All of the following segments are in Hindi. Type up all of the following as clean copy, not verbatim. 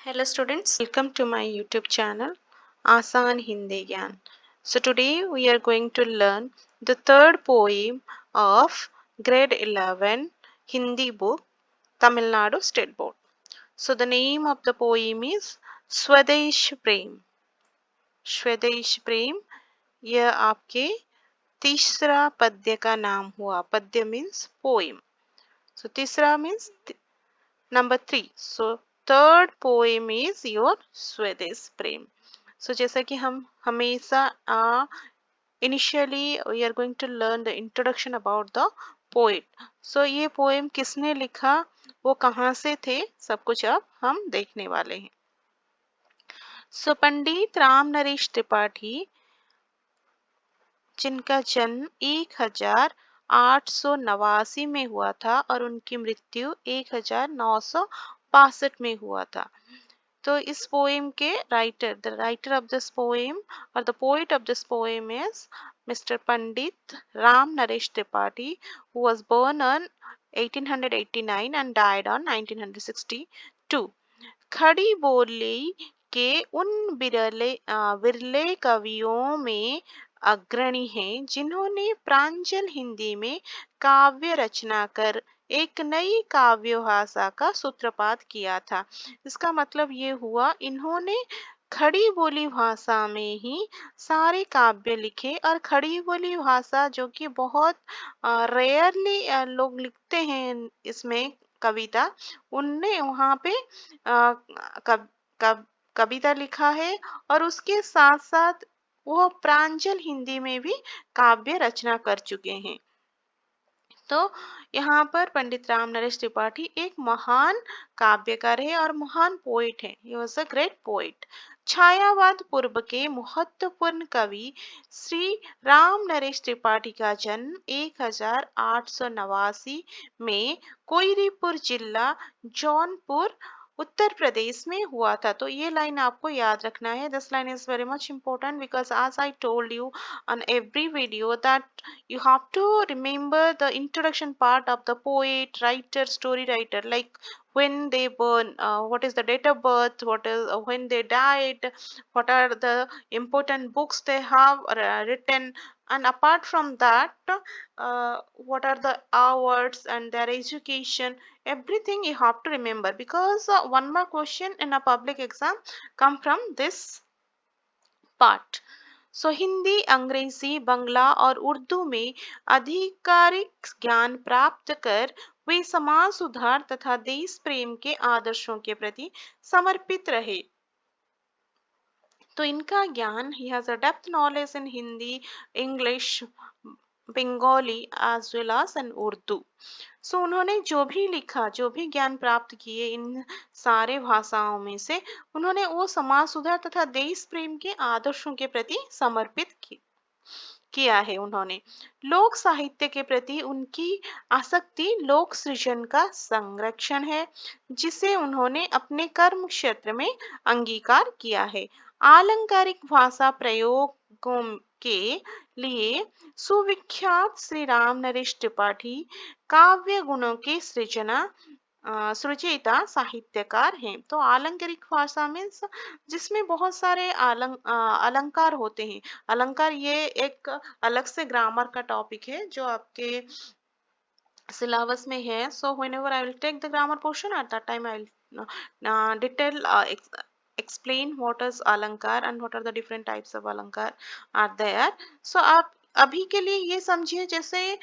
Hello students, welcome to my YouTube channel Asan Hindi Gyan. So today we are going to learn the third poem of grade 11 Hindi book Tamil Nadu State Board. So the name of the poem is Swadesh Prem. स्वदेश प्रेम यह आपके तीसरा पद्य का नाम हुआ. पद्य मीन्स पोएम. So तीसरा means number 3. So third poem is your Swadesh Prem. So जैसा कि हम हमेशा initially we are going to learn the introduction about the poet. So ये poem किसने लिखा, वो कहाँ से थे, सब कुछ अब हम देखने वाले हैं. So पंडित राम नरेश त्रिपाठी, जिनका जन्म 1889 में हुआ था और उनकी मृत्यु 1962 में हुआ था. तो इस पोएम के the writer of this poem और the poet of this poem is mister Pandit Ram Naresh Tripathi, who was born on 1889 and died on 1962. खड़ी बोली के उन विरले कवियों में अग्रणी हैं जिन्होंने प्रांजल हिंदी में काव्य रचना कर एक नई काव्य भाषा का सूत्रपात किया था. इसका मतलब ये हुआ, इन्होंने खड़ी बोली भाषा में ही सारे काव्य लिखे. और खड़ी बोली भाषा जो कि बहुत रेयरली लोग लिखते हैं इसमें कविता, उनने वहाँ पे कविता लिखा है और उसके साथ साथ वो प्रांजल हिंदी में भी काव्य रचना कर चुके हैं. तो यहाँ पर पंडित राम नरेश त्रिपाठी एक महान काव्यकार है और महान पोइट है. He was a great poet. छायावाद पूर्व के महत्वपूर्ण कवि श्री राम नरेश त्रिपाठी का जन्म 1889 में कोइरीपुर जिला जौनपुर उत्तर प्रदेश में हुआ था. तो ये लाइन आपको याद रखना है. This line is very much important because as I told you on every video that you have to remember the introduction part of the poet, writer, story writer, like when they born, what is the date of birth, what is when they died, what are the important books they have written, and apart from that, what are the awards and their education. Everything you have to remember because one more question in a public exam come from this part. सो हिंदी, अंग्रेजी, बंगला और उर्दू में आधिकारिक ज्ञान प्राप्त कर वे समाज सुधार तथा देश प्रेम के आदर्शों के प्रति समर्पित रहे. तो इनका ज्ञान, he has a depth knowledge in Hindi, English, Bengali as well as in Urdu. So उन्होंने जो भी लिखा, जो भी ज्ञान प्राप्त किए इन सारे भाषाओं में से, उन्होंने वो समाज सुधार तथा देश प्रेम के आदर्शों के प्रति समर्पित किया है. उन्होंने लोक साहित्य के प्रति उनकी आसक्ति लोक सृजन का संरक्षण है, जिसे उन्होंने अपने कर्म क्षेत्र में अंगीकार किया है. आलंकारिक भाषा प्रयोगों के लिए सुविख्यात श्री राम नरेश त्रिपाठी काव्य गुणों के सृजयिता साहित्यकार हैं. तो आलंकारिक भाषा में जिसमें बहुत सारे अलंकार होते हैं. अलंकार ये एक अलग से ग्रामर का टॉपिक है जो आपके सिलेबस में है. सो whenever I will take the grammar portion, at that time I will detail explain what is alankar and what are the different types of alankar are there. So आप अभी के लिए ये समझिए जैसे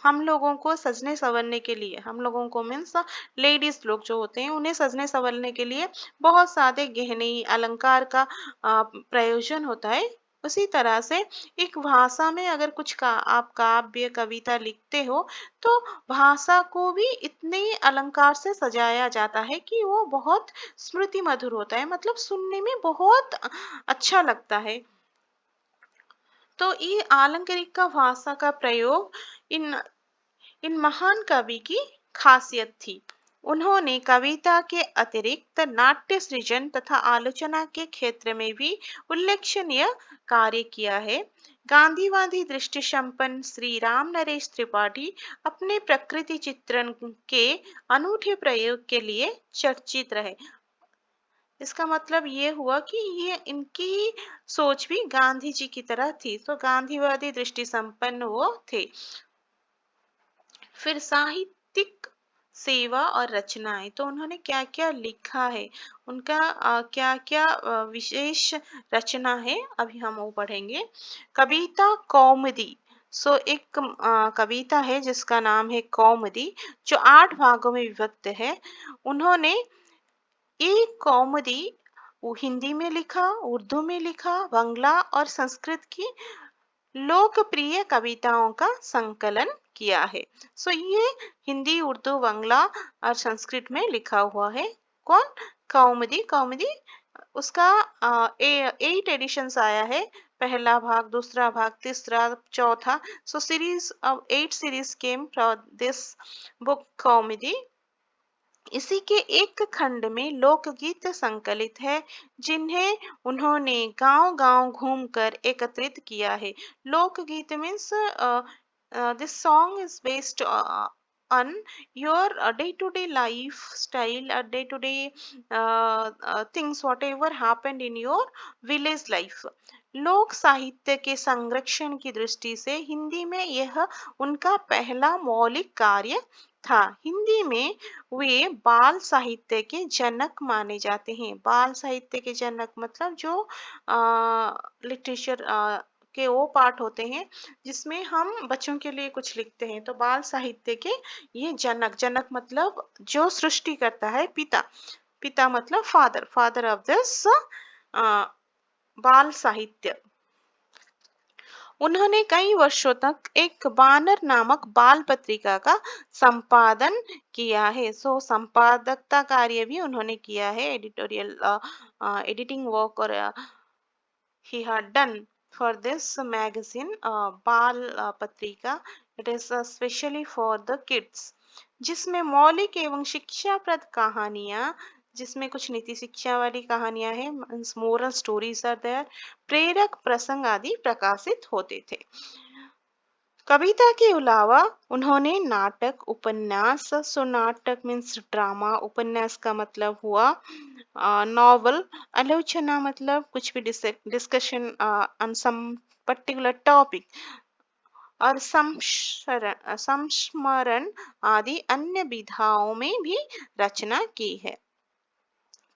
हम लोगों को सजने संवरने के लिए, हम लोगों को मीन्स लेडीज लोग जो होते हैं, उन्हें सजने संवरने के लिए बहुत सारे गहने अलंकार का प्रयोजन होता है. उसी तरह से एक भाषा में अगर कुछ आप काव्य कविता लिखते हो तो भाषा को भी इतने अलंकार से सजाया जाता है कि वो बहुत स्मृति मधुर होता है, मतलब सुनने में बहुत अच्छा लगता है. तो ये आलंकारिक का भाषा का प्रयोग इन महान कवि की खासियत थी. उन्होंने कविता के अतिरिक्त नाट्य सृजन तथा आलोचना के क्षेत्र में भी उल्लेखनीय कार्य किया है. गांधीवादी दृष्टि संपन्न श्री राम नरेश त्रिपाठी अपने प्रकृति चित्रण के अनूठे प्रयोग के लिए चर्चित रहे. इसका मतलब ये हुआ कि ये इनकी सोच भी गांधी जी की तरह थी, तो गांधीवादी दृष्टि संपन्न वो थे। फिर साहित्यिक सेवा और रचनाएं, तो उन्होंने क्या क्या लिखा है, उनका क्या क्या विशेष रचना है, अभी हम वो पढ़ेंगे। कविता कौमुदी, सो एक कविता है जिसका नाम है कौमुदी, जो 8 भागों में विभक्त है। उन्होंने ये कौमुदी वो हिंदी में लिखा, उर्दू में लिखा, बांग्ला और संस्कृत की लोकप्रिय कविताओं का संकलन किया है। सो ये हिंदी, उर्दू, बांग्ला और संस्कृत में लिखा हुआ है। कौन? कौमुदी। कौमुदी उसका 8 एडिशंस आया है, पहला भाग, दूसरा भाग, तीसरा, चौथा। So series of 8 series came from this book Kaumudi. इसी के एक खंड में लोकगीत संकलित है, जिन्हें उन्होंने गांव-गांव घूमकर एकत्रित किया है। लोकगीत means this song is based on your day-to-day lifestyle or day-to-day things whatever happened in your village life। लोक साहित्य के संरक्षण की दृष्टि से हिंदी में यह उनका पहला मौलिक कार्य था। हिंदी में वे बाल साहित्य के जनक माने जाते हैं। बाल साहित्य के जनक मतलब जो लिटरेचर के वो पार्ट होते हैं जिसमें हम बच्चों के लिए कुछ लिखते हैं, तो बाल साहित्य के ये जनक, जनक मतलब जो सृष्टि करता है, पिता, पिता मतलब फादर, फादर ऑफ दिस बाल साहित्य। उन्होंने कई वर्षों तक एक बानर नामक बाल पत्रिका का संपादन किया है। सो संपादकता कार्य भी उन्होंने किया है, एडिटोरियल एडिटिंग वर्क, और he had done for this magazine, बाल पत्रिका। It is specially for the kids, जिसमें मौलिक एवं शिक्षाप्रद कहानियां, जिसमें कुछ नीति शिक्षा वाली कहानियां हैं, मोरल स्टोरीज आर देयर, प्रेरक प्रसंग आदि प्रकाशित होते थे। कविता के अलावा उन्होंने नाटक, उपन्यास, सो नाटक मीन्स ड्रामा, उपन्यास का मतलब हुआ नॉवल, आलोचना मतलब कुछ भी discussion on some particular topic, और संस्मरण आदि अन्य विधाओं में भी रचना की है।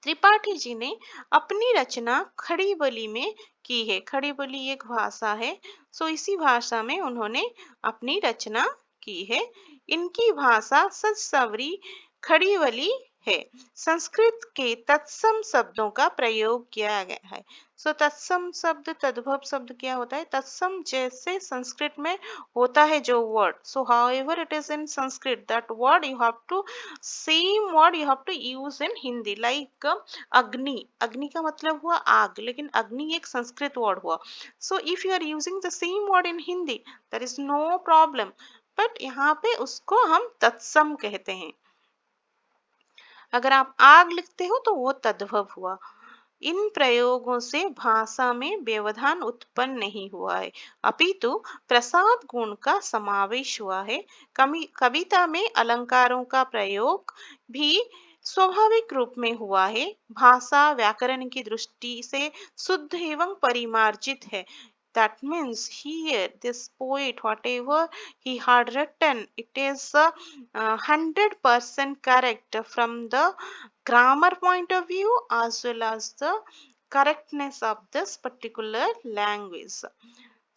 त्रिपाठी जी ने अपनी रचना खड़ी बोली में की है। खड़ी बोली एक भाषा है, सो इसी भाषा में उन्होंने अपनी रचना की है। इनकी भाषा सजसवरी खड़ी बोली है। संस्कृत के तत्सम शब्दों का प्रयोग किया गया है। सो तत्सम शब्द, तद्भव शब्द क्या होता है? तत्सम जैसे संस्कृत में होता है जो word, so however it is in Sanskrit, that word you have to, same word you have to use in Hindi. Like Agni, Agni का मतलब हुआ आग, लेकिन अग्नि एक संस्कृत वर्ड हुआ। So if you are using the same word in Hindi, there is no problem, but यहाँ पे उसको हम तत्सम कहते हैं। अगर आप आग लिखते हो तो वो तद्भव हुआ। इन प्रयोगों से भाषा में व्यवधान उत्पन्न नहीं हुआ है, अपितु प्रसाद गुण का समावेश हुआ है। कविता में अलंकारों का प्रयोग भी स्वाभाविक रूप में हुआ है। भाषा व्याकरण की दृष्टि से शुद्ध एवं परिमार्जित है। That means here this poet, whatever he had written, it is 100% correct from the grammar point of view as well as the correctness of this particular language।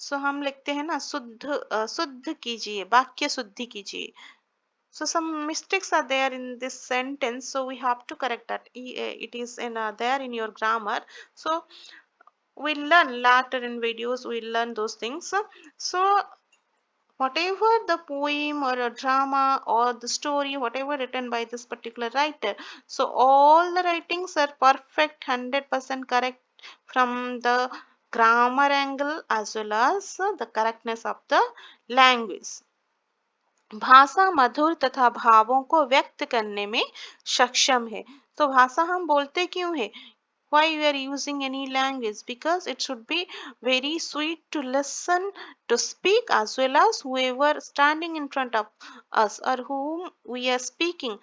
So हम लिखते हैं ना, शुद्ध कीजिए, वाक्य शुद्धि कीजिए। So some mistakes are there in this sentence, so we have to correct that. It is in there in your grammar. So we'll learn later in videos, we'll learn those things. So whatever the poem or a drama or the story, whatever written by this particular writer, so all the writings are perfect, 100% correct from the grammar angle as well as the correctness of the language। भाषा मधुर तथा भावों को व्यक्त करने में सक्षम है। तो भाषा हम बोलते क्यों है? Why we are using any language? Because it should be very sweet to listen, to speak, as well as whoever standing in front of us or whom we are speaking,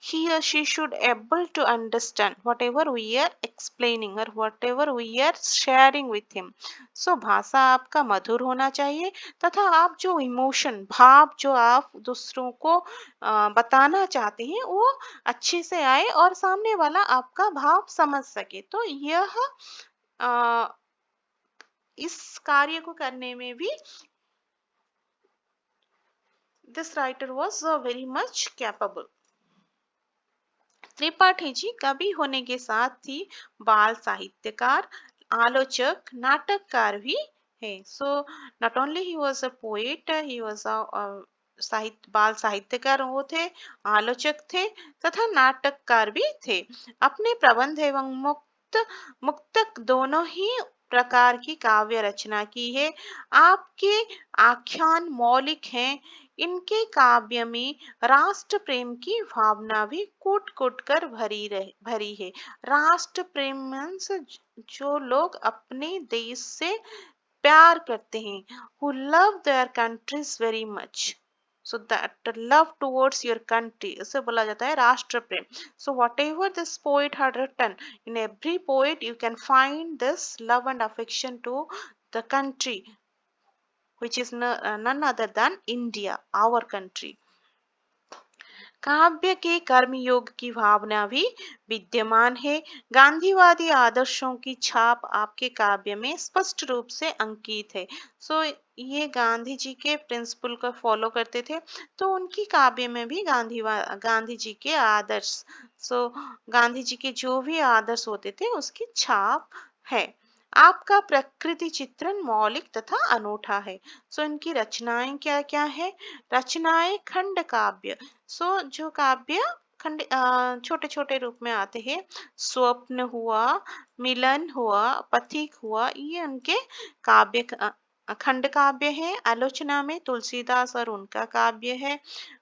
he or she should able to understand whatever we are explaining or whatever we are sharing with him. So भाषा आपका मधुर होना चाहिए तथा आप जो इमोशन भाव जो आप दूसरों को बताना चाहते हैं वो अच्छे से आए और सामने वाला आपका भाव समझ सके। तो यह अ, इस कार्य को करने में भी this writer was very much capable. Tripathi ji कवि होने के साथ ही बाल साहित्यकार, आलोचक, नाटककार भी है। So not only he was a poet, he was a साहित्य बाल साहित्यकार वो थे, आलोचक थे तथा नाटककार भी थे। अपने प्रबंध एवं मुक्तक दोनों ही प्रकार की काव्य रचना की है। आपके आख्यान मौलिक हैं। इनके काव्य में राष्ट्र प्रेम की भावना भी कूट कूट कर भरी है। राष्ट्र प्रेम मीन्स जो लोग अपने देश से प्यार करते हैं, who love their countries very much. So that love towards your country इसे बोला जाता है राष्ट्र प्रेम। So whatever this poet had written, in every poet you can find this love and affection to the country, which is none other than India, our country. काव्य के कर्मयोग की भावना भी विद्यमान है। गांधीवादी आदर्शों की छाप आपके काव्य में स्पष्ट रूप से अंकित है। सो ये गांधी जी के प्रिंसिपल को फॉलो करते थे, तो उनकी काव्य में भी गांधी जी के आदर्श, सो गांधी जी के जो भी आदर्श होते थे उसकी छाप है। आपका प्रकृति चित्रण मौलिक तथा अनूठा है। सो इनकी रचनाएं क्या क्या है? रचनाएं खंड काव्य, सो जो काव्य खंड छोटे छोटे रूप में आते हैं, स्वप्न हुआ, मिलन हुआ, पथिक हुआ, ये उनके काव्य खंड काव्य है। आलोचना में तुलसीदास और उनका काव्य है,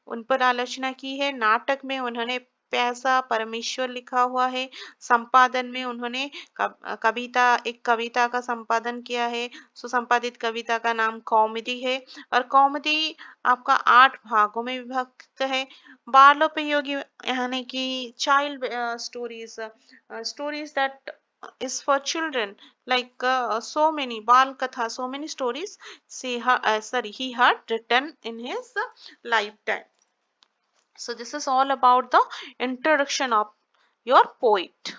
उन पर आलोचना की है। नाटक में उन्होंने पैसा परमेश्वर लिखा हुआ है। संपादन में उन्होंने कविता एक कविता का संपादन किया है। सुसंपादित कविता का नाम कौमुदी है और कौमुदी आपका 8 भागों में विभक्त है। बालोपयोगी यानी कि child stories, stories that is for children, like so many bal katha, so many stories he had written in his lifetime. So this is all about the introduction of your poet.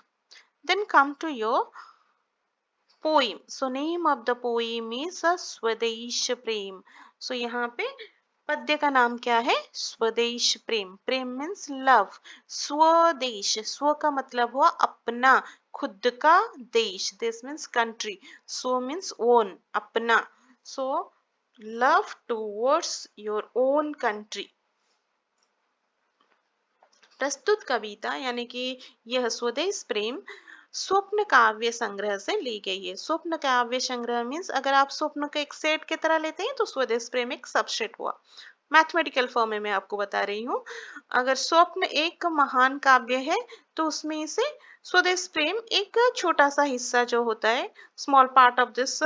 Then come to your poem. So name of the poem is स्वदेश प्रेम. So यहाँ पे पद्य का नाम क्या है? स्वदेश प्रेम। प्रेम मीन्स लव। स्वदेश, स्व का मतलब हुआ अपना, खुद का देश, दिस मीन्स कंट्री, स्व मीन्स ओन, अपना। So love towards your own country. प्रस्तुत कविता यानी कि यह स्वदेश प्रेम स्वप्न काव्य संग्रह से ली गई है। स्वप्न काव्य संग्रह मीन्स अगर आप स्वप्न के एक सेट की तरह लेते हैं तो स्वदेश प्रेम एक सबसेट हुआ। मैथमेटिकल फॉर्म में मैं आपको बता रही हूँ। अगर स्वप्न एक महान काव्य है तो उसमें से स्वदेश प्रेम एक छोटा सा हिस्सा जो होता है, small part of this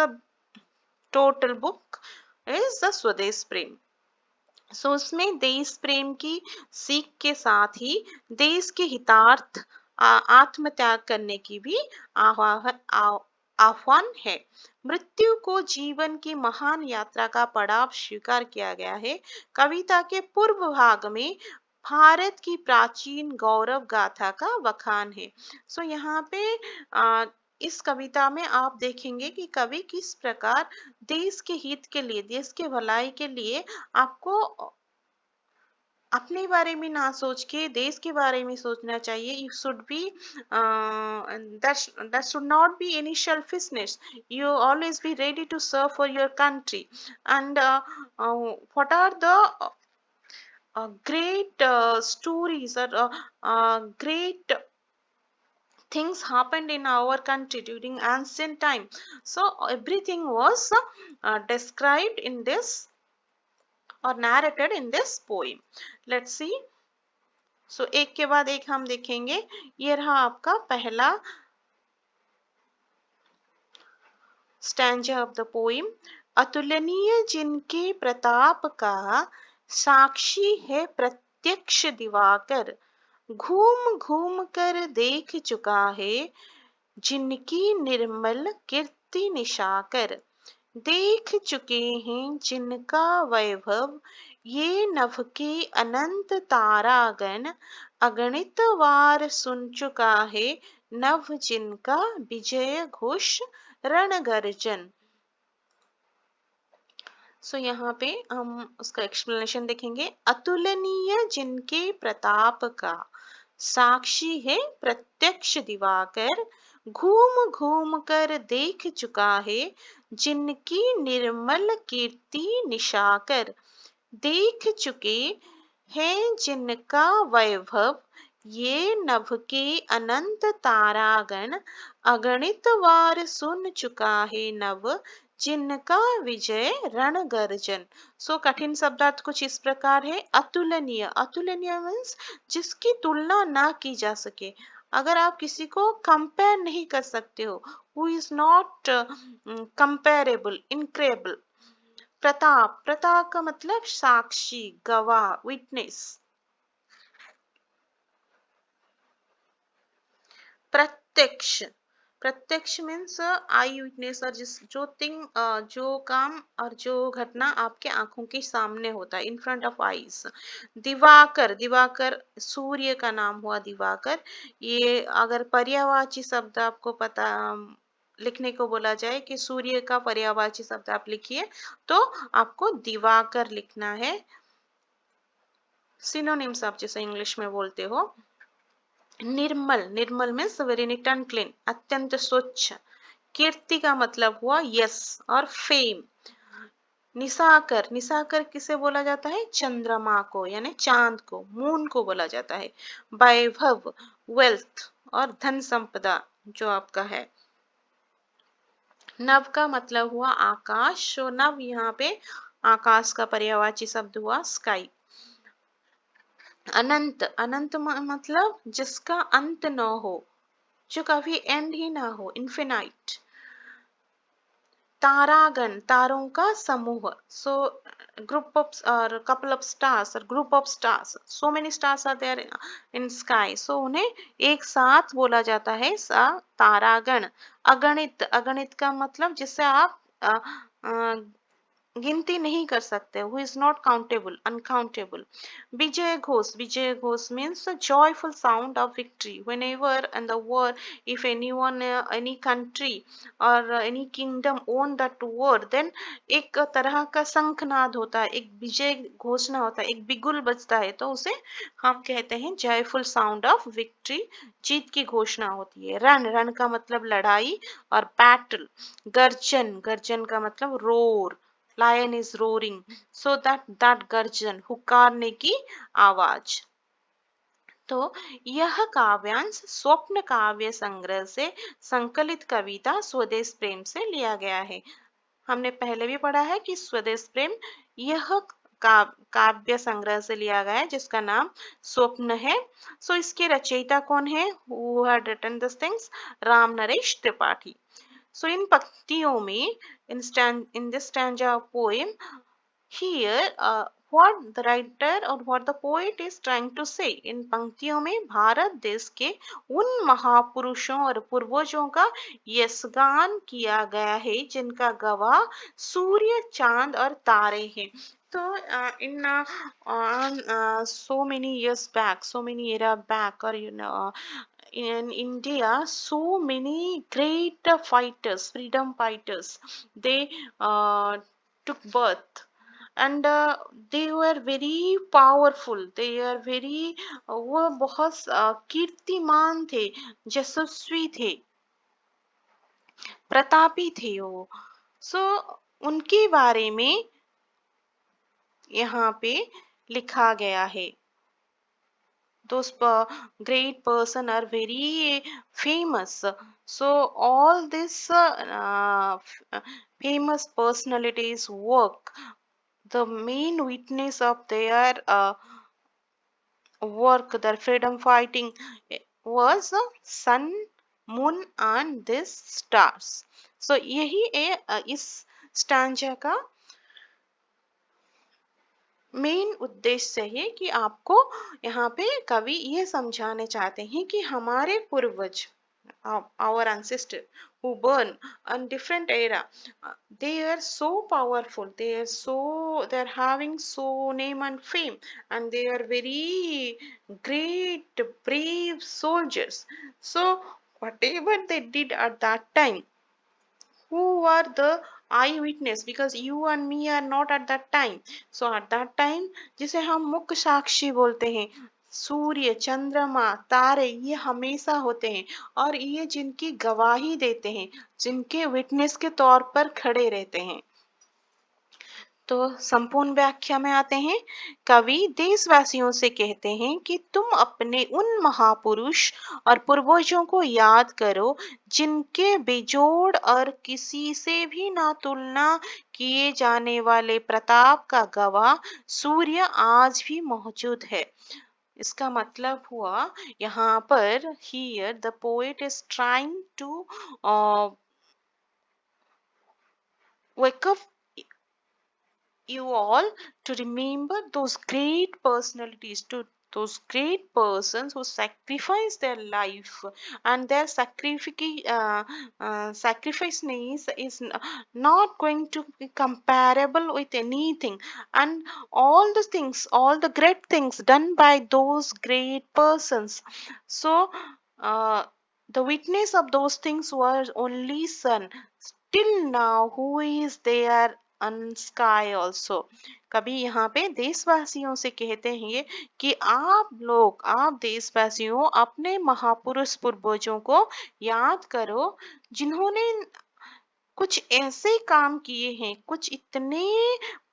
total book is the स्वदेश प्रेम। सो उसमें देश प्रेम की सीख के साथ ही देश के हितार्थ आत्मत्याग करने की भी आह्वान है। मृत्यु को जीवन की महान यात्रा का पड़ाव स्वीकार किया गया है। कविता के पूर्व भाग में भारत की प्राचीन गौरव गाथा का बखान है। सो यहाँ पे इस कविता में आप देखेंगे कि कवि किस प्रकार देश के हित के लिए, देश के भलाई के लिए आपको अपने बारे में ना सोच के देश के बारे में सोचना चाहिए। You should be that should not be any selfishness. You always be ready to serve for your country. And what are the great stories or great things happened in our country during ancient time? So everything was described in this or narrated in this poem. Let's see. सो एक के बाद एक हम देखेंगे। ये रहा आपका पहला स्टैंजा ऑफ द पोइम। अतुलनीय जिनके प्रताप का साक्षी है प्रत्यक्ष दिवाकर, घूम घूम कर देख चुका है जिनकी निर्मल कीर्ति निशाकर। देख चुके हैं जिनका वैभव ये नभ के अनंत तारागण। अगणित बार सुन चुका है नभ जिनका विजय घोष रण गर्जन। सो यहाँ पे हम उसका एक्सप्लेनेशन देखेंगे। अतुलनीय जिनके प्रताप का साक्षी है प्रत्यक्ष दिवाकर। घूम घूम कर देख चुका है जिनकी निर्मल कीर्ति निशाकर। देख चुके हैं जिनका वैभव ये नभ के अनंत तारागण। अगणित बार सुन चुका है नभ जिनका विजय रण गर्जन। सो कठिन शब्दार्थ कुछ इस प्रकार है। अतुलनीय, अतुलनीय मीन्स जिसकी तुलना ना की जा सके। अगर आप किसी को कंपेयर नहीं कर सकते हो, who is not comparable, incomparable. प्रताप, प्रताप का मतलब साक्षी, गवाह, विटनेस। प्रत्यक्ष, प्रत्यक्ष मीन्स आई विटनेस, और जिस जो थिंग, जो काम और जो घटना आपके आंखों के सामने होता है, इन फ्रंट ऑफ आईज। दिवाकर, दिवाकर सूर्य का नाम हुआ दिवाकर। ये अगर पर्यायवाची शब्द आपको पता, लिखने को बोला जाए कि सूर्य का पर्यायवाची शब्द आप लिखिए तो आपको दिवाकर लिखना है। सिनोनिम्स आप जैसे इंग्लिश में बोलते हो। निर्मल, निर्मल means very neat and clean, अत्यंत स्वच्छ। कीर्ति का मतलब हुआ यश और फेम। निशाकर, निशाकर किसे बोला जाता है? चंद्रमा को, यानी चांद को, मून को बोला जाता है। वैभव, वेल्थ और धन संपदा जो आपका है। नभ का मतलब हुआ आकाश, और नभ यहाँ पे आकाश का पर्यायवाची शब्द हुआ स्काई। अनंत, अनंत मतलब जिसका अंत न हो, जो कभी एंड ही ना हो, इन्फिनाइट। तारागण, तारों का समूह। सो ग्रुप ऑफ और कपल ऑफ स्टार्स और group of stars, so many stars are there in sky, so उन्हें एक साथ बोला जाता है तारागण। अगणित, अगणित का मतलब जिससे आप गिनती नहीं कर सकते, who is not countable, uncountable. विजय घोष, विजय घोष means the joyful sound of victory whenever in the world, if anyone, any country और any kingdom own that word, then एक तरह का शंखनाद होता है, एक विजय घोषणा होता है, एक बिगुल बजता है, तो उसे हम कहते हैं जॉयफुल साउंड ऑफ विक्ट्री, जीत की घोषणा होती है। रण, रण का मतलब लड़ाई और बैटल। गर्जन, गर्जन का मतलब roar, lion is roaring, so that गर्जन, हुकारने की आवाज। तो यह काव्यांश स्वप्न काव्य संग्रह से संकलित कविता स्वदेश प्रेम से लिया गया है। हमने पहले भी पढ़ा है कि स्वदेश प्रेम यह काव्य संग्रह से लिया गया है जिसका नाम स्वप्न है। सो इसके रचयिता कौन है? Who had written this things? Ram Naresh Tripathi. So in पंक्तियों में, in this stanza poem, here what the writer or what the poet is trying to say, इन पंक्तियों में भारत देश के उन महापुरुषों और पूर्वजों का यशगान किया गया है जिनका गवाह सूर्य, चांद और तारे हैं। तो in so many years back, so many era back, or in India, so many great fighters, freedom fighters, they took birth, and they were very powerful. They are very वो बहुत कीर्तिमान थे, यशस्वी थे, प्रतापी थे वो। सो उनके बारे में यहाँ पे लिखा गया है। Those great person are very famous, so all this famous personalities work, the main witness of their work, their freedom fighting, was sun, moon and these stars. So यही है इस स्टैंजा का मेन उद्देश्य है कि आपको यहाँ पे कवि ये समझाने चाहते हैं कि हमारे पूर्वज, our ancestor who born on different era, they are so powerful, they're having so name and fame, and they are very great brave soldiers. So whatever they did at that time, who are the eyewitness, because you and me are not at that time. So at that time, जिसे हम मुख्य साक्षी बोलते हैं, सूर्य, चंद्रमा, तारे, ये हमेशा होते हैं और ये जिनकी गवाही देते हैं, जिनके विटनेस के तौर पर खड़े रहते हैं। तो संपूर्ण व्याख्या में आते हैं। कवि देशवासियों से कहते हैं कि तुम अपने उन महापुरुष और पूर्वजों को याद करो जिनके बेजोड़ और किसी से भी ना तुलना किए जाने वाले प्रताप का गवाह सूर्य आज भी मौजूद है। इसका मतलब हुआ यहाँ पर here the poet is trying to wake up you all to remember those great personalities, to those great persons who sacrifice their life, and their sacrifice not going to be comparable with anything, and all the things, all the great things done by those great persons. So the witness of those things was only sun. Till now, who is there on sky also? कभी यहाँ पे देशवासियों से कहते हैं ये कि आप देशवासियों अपने महापुरुष पूर्वजों को याद करो जिन्होंने कुछ ऐसे काम किए हैं, कुछ इतने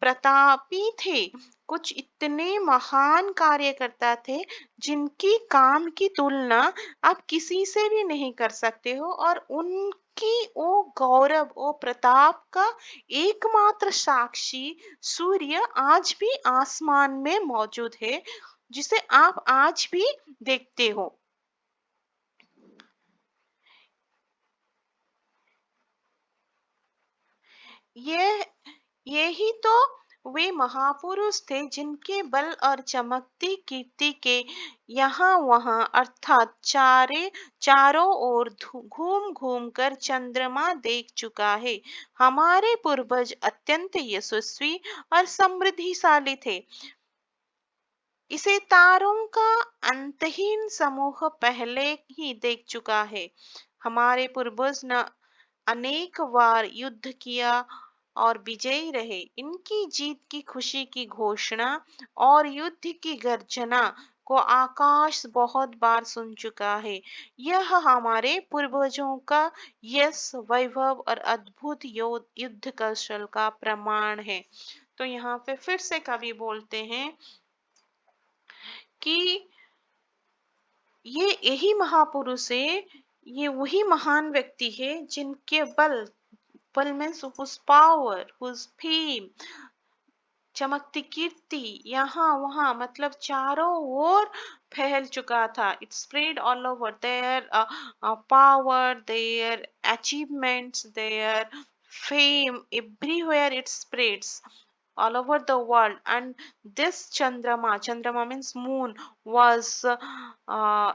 प्रतापी थे, कुछ इतने महान कार्यकर्ता थे जिनकी काम की तुलना आप किसी से भी नहीं कर सकते हो, और उनकी वो गौरव, वो प्रताप का एकमात्र साक्षी सूर्य आज भी आसमान में मौजूद है, जिसे आप आज भी देखते हो। ये यही तो वे महापुरुष थे जिनके बल और चमकती कीर्ति के यहाँ वहाँ अर्थात चारों ओर घूम घूम कर चंद्रमा देख चुका है। हमारे पूर्वज अत्यंत यशस्वी और समृद्धिशाली थे। इसे तारों का अंतहीन समूह पहले ही देख चुका है। हमारे पूर्वज न अनेक बार युद्ध किया और विजयी रहे। इनकी जीत की खुशी की घोषणा और युद्ध की गर्जना को आकाश बहुत बार सुन चुका है। यह हमारे पूर्वजों का यश, वैभव और अद्भुत युद्ध कौशल का प्रमाण है। तो यहाँ पे फिर से कवि बोलते हैं कि ये यही महापुरुष है, ये वही महान व्यक्ति है जिनके बल means whose power, whose fame, चमकती कीर्ति यहाँ वहाँ मतलब चारों ओर फैल चुका था। It spread all over their power, their achievements, their fame, everywhere it spreads all over the world. And this Chandrama means moon, was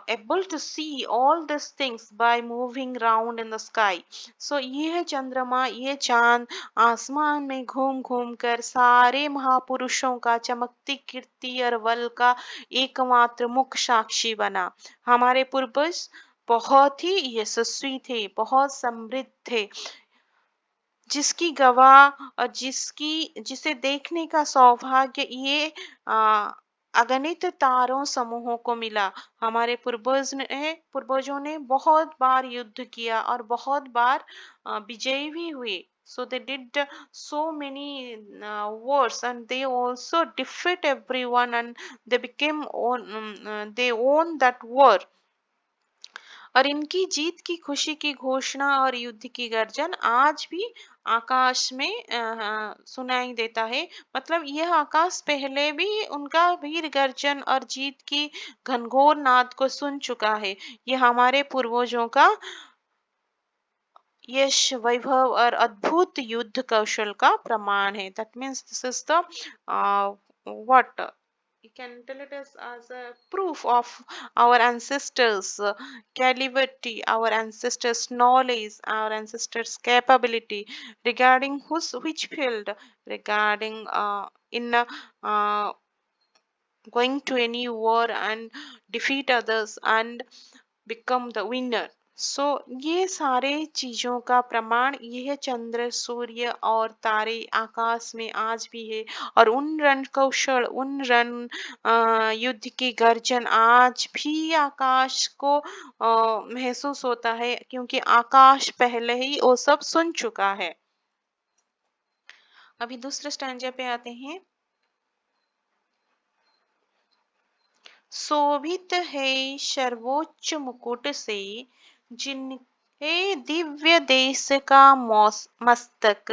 able to see all these things by moving round in the sky. So ये है चंद्रमा, ये चांद आसमान में घूम घूम कर सारे महापुरुषों का चमकती कीर्ति और बल का एकमात्र मुख्य साक्षी बना। हमारे पूर्वज बहुत ही यशस्वी थे, बहुत समृद्ध थे, जिसकी गवाह और जिसे देखने का सौभाग्य ये अगणित तारों समूहों को मिला। हमारे पूर्वजों ने बहुत बार युद्ध किया और बहुत बार विजयी भी हुए। So they did so many wars, and they also defeat everyone, and they won that war. और इनकी जीत की खुशी की घोषणा और युद्ध की गर्जन आज भी आकाश में सुनाई देता है। मतलब यह आकाश पहले भी उनका वीर गर्जन और जीत की घनघोर नाद को सुन चुका है। यह हमारे पूर्वजों का यश, वैभव और अद्भुत युद्ध कौशल का प्रमाण है। That means this is the what? You can tell it as a proof of our ancestors' calibrity, our ancestors' knowledge, our ancestors' capability regarding which field, regarding in going to any war and defeat others and become the winner. सो ये सारे चीजों का प्रमाण यह चंद्र सूर्य और तारे आकाश में आज भी है। और उन रण कौशल उन रण युद्ध की गर्जन आज भी आकाश को महसूस होता है, क्योंकि आकाश पहले ही वो सब सुन चुका है। अभी दूसरे स्टैंजा पे आते हैं। शोभित है सर्वोच्च मुकुट से जिनके दिव्य देश का मस्तक,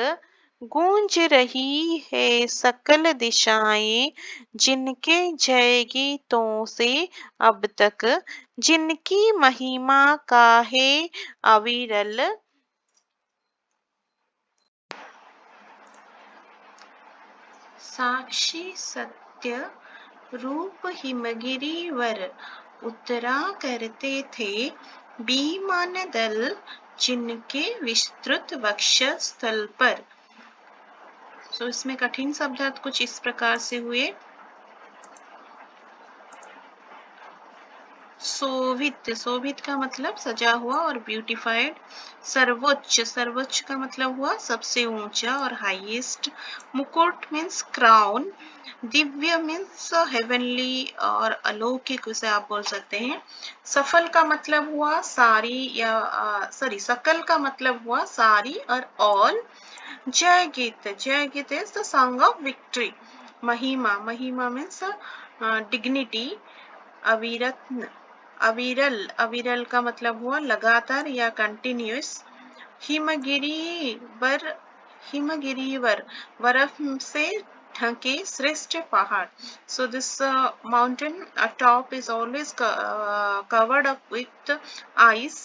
गूंज रही है सकल दिशाएं जिनके जय गीतों से अब तक, जिनकी महिमा का है अविरल साक्षी सत्य रूप हिमगिरी वर उतरा करते थे बीमान दल जिनके विस्तृत वक्षस्थल पर। सो इसमें कठिन शब्दार्थ कुछ इस प्रकार से हुए। शोभित, शोभित का मतलब सजा हुआ और ब्यूटिफाइड। सर्वोच्च, सर्वोच्च का मतलब हुआ सबसे ऊंचा और हाईएस्ट। मुकुट means crown. Divya means heavenly और अलौकिक, उसे आप बोल सकते हैं। सफल का मतलब हुआ सारी या सॉरी सकल का मतलब हुआ सारी और ऑल। जय गीत, जय गीत is the song of victory. महिमा, महिमा मीन्स डिग्निटी। अविरत्न, अविरल, अविरल का मतलब हुआ लगातार या कंटिन्यूस। हिमगिरी वर, हिमगिरी वर बर्फ से ढके श्रेष्ठ पहाड़। So this mountain top is always covered up with ice,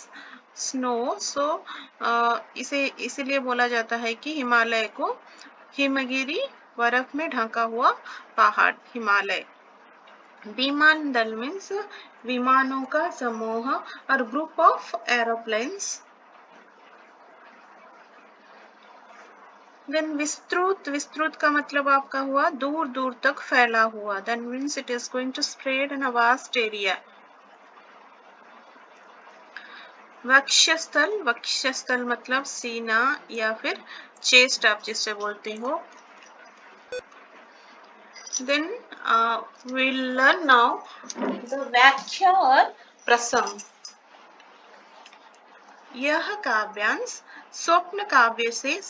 snow. So इसे इसीलिए बोला जाता है कि हिमालय को हिमगिरी, बर्फ में ढका हुआ पहाड़, हिमालय। विमान दल मीन्स विमानों का समूह और ग्रुप ऑफ एरोप्लेन्स। देन विस्तृत, विस्तृत का मतलब आपका हुआ दूर दूर तक फैला हुआ। Then means it is going to spread in a vast area. वक्षस्थल, वक्षस्थल मतलब सीना या फिर चेस्ट, आप जिससे बोलते हो। Then we'll learn now the व्याख्या और प्रसंग। यह काव्यांश स्वप्न काव्य से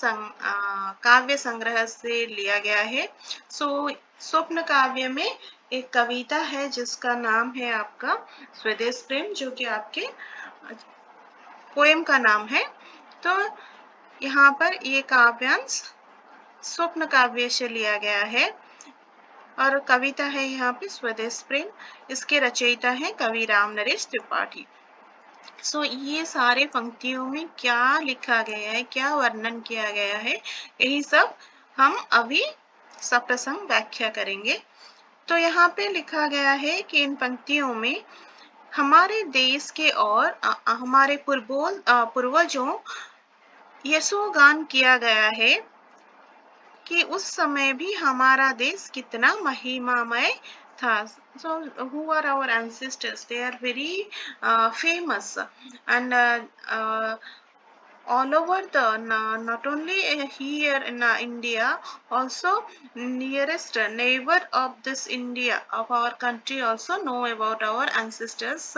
काव्य संग्रह से लिया गया है। सो स्वप्न काव्य में एक कविता है जिसका नाम है आपका स्वदेश प्रेम, जो कि आपके पोएम का नाम है। तो यहाँ पर ये काव्यांश स्वप्न काव्य से लिया गया है और कविता है यहाँ पे स्वदेश प्रेम। इसके रचयिता है कवि राम नरेश त्रिपाठी। सो ये सारे पंक्तियों में क्या लिखा गया है, क्या वर्णन किया गया है, यही सब हम अभी सप्रसंग व्याख्या करेंगे। तो यहाँ पे लिखा गया है कि इन पंक्तियों में हमारे देश के और हमारे पूर्वजों यशोगान किया गया है कि उस समय भी हमारा देश कितना महिमामय था। So who are our ancestors? They are very famous and all over the not only here in India, also nearest neighbor of this India, of our country, also know about our ancestors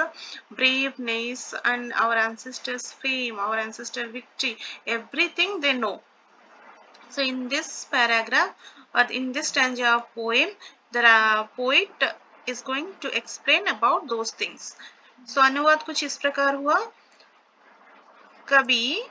braveness and our ancestors fame, our ancestor victory, everything they know. So in this paragraph or in this stanza of poem, the poet is going to explain about those things. So अनुवाद कुछ इस प्रकार हुआ। कवि,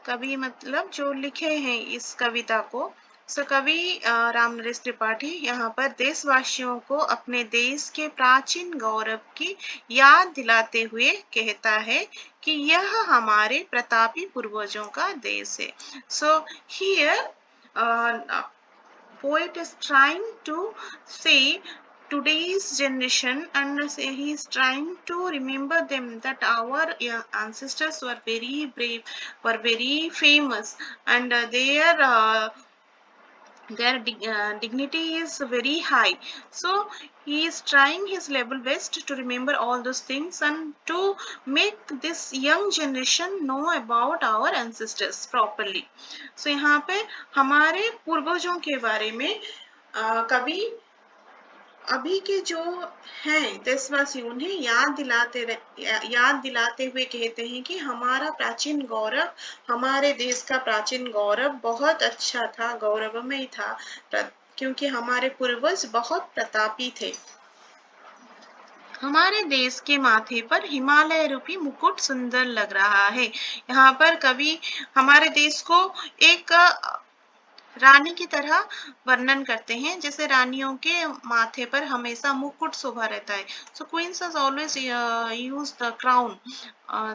कवि मतलब जो लिखे हैं इस कविता को। सो कवि राम नरेश त्रिपाठी यहाँ पर देशवासियों को अपने देश के प्राचीन गौरव की याद दिलाते हुए कहता है कि यह हमारे प्रतापी पूर्वजों का देश है। So here poet is trying to say today's generation, and he is trying to remember them that our ancestors were very brave, were very famous, and their dignity is very high. So he is trying his level best to remember all those things and to make this young generation know about our ancestors properly. So यहाँ पे हमारे पूर्वजों के बारे में कवि अभी के जो हैं देशवासी उन्हें याद दिलाते हुए कहते हैं कि हमारा प्राचीन गौरव, हमारे देश का प्राचीन गौरव बहुत अच्छा था, गौरवमय था, क्योंकि हमारे पूर्वज बहुत प्रतापी थे। हमारे देश के माथे पर हिमालय रूपी मुकुट सुंदर लग रहा है। यहाँ पर कवि हमारे देश को एक रानी की तरह वर्णन करते हैं, जैसे रानियों के माथे पर हमेशा मुकुट शोभा रहता है। So queens has always use the crown,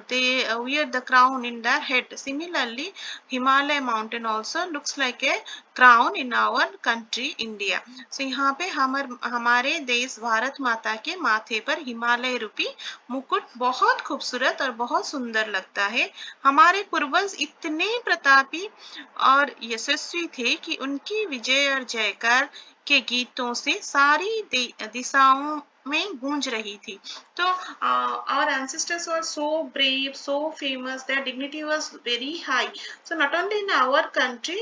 they wear the crown in their head. Similarly, Himalaya mountain also looks like a crown in our country India. So यहाँ पे हमारे देश भारत माता के माथे पर हिमालय रूपी मुकुट बहुत खूबसूरत और बहुत सुंदर लगता है। हमारे पूर्वज इतने प्रतापी और यशस्वी थे कि उनकी विजय और जयकार के गीतों से सारी दिशाओं में गूंज रही थी। तो our ancestors were so brave, so famous, their dignity was very high. So not only in our country,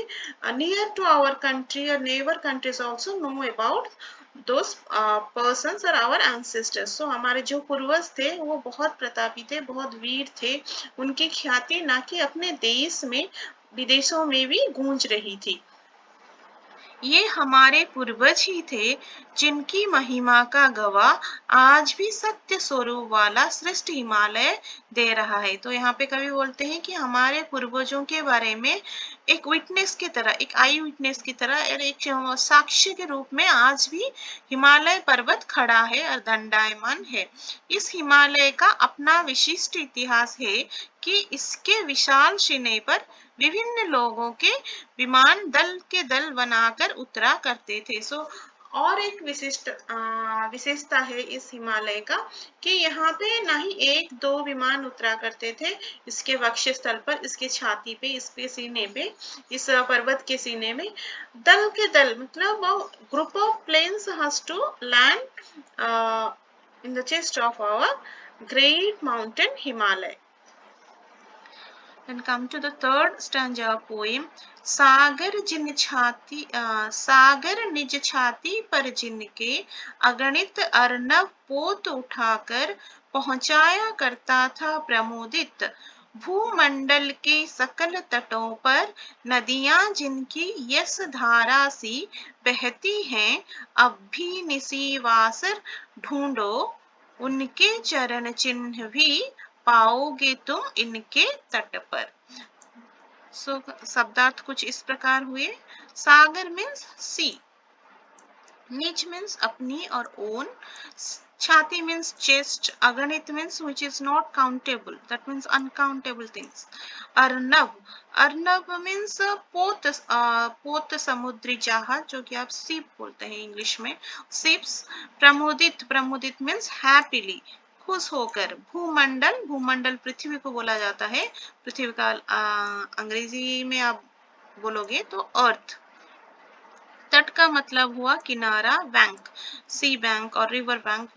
near to our country or neighbor countries also know about those persons are our ancestors. So हमारे जो पूर्वज थे वो बहुत प्रतापी थे, बहुत वीर थे। उनकी ख्याति ना कि अपने देश में विदेशों में भी गूंज रही थी। ये हमारे पूर्वज ही थे जिनकी महिमा का गवाह आज भी सत्य स्वरूप वाला श्रेष्ठ हिमालय दे रहा है। तो यहाँ पे कवि बोलते हैं कि हमारे पूर्वजों के बारे में एक विटनेस की तरह, एक आई विटनेस की तरह और एक साक्ष्य के रूप में आज भी हिमालय पर्वत खड़ा है और दंडायमान है। इस हिमालय का अपना विशिष्ट इतिहास है कि इसके विशाल शिने पर विभिन्न लोगों के विमान दल के दल बनाकर उतरा करते थे। सो और एक विशेषता है इस हिमालय का कि यहाँ पे ना ही एक दो विमान उतरा करते थे, इसके वक्षस्थल पर, इसके छाती पे, इसके सीने पे, इस पर्वत के सीने में दल के दल, मतलब group of planes has to land in the chest of our great mountain Himalaya. Then come to the third stanza of poem. सागर निज छाती पर जिनके अगणित अर्नव पोत उठाकर पहुंचाया करता था प्रमोदित। भूमंडल के सकल तटों पर नदियां जिनकी यश धारा सी बहती हैं, अब भी निसीवासर ढूंढो उनके चरण चिन्ह भी पाओगे तुम इनके तट पर। सो शब्दार्थ कुछ इस प्रकार हुए। सागर मीन्स सी, निज मीन्स अपनी और ओन, छाती means chest, अगणित means which is not countable, that means uncountable things. Arnav means पोत समुद्री जहाज, जो कि आप शिप बोलते हैं इंग्लिश में, शिप्स। प्रमोदित means happily, खुश होकर। भूमंडल पृथ्वी को बोला जाता है, पृथ्वी का अंग्रेजी में आप बोलोगे तो अर्थ। तट का मतलब हुआ किनारा, बैंक, सी बैंक और रिवर बैंक।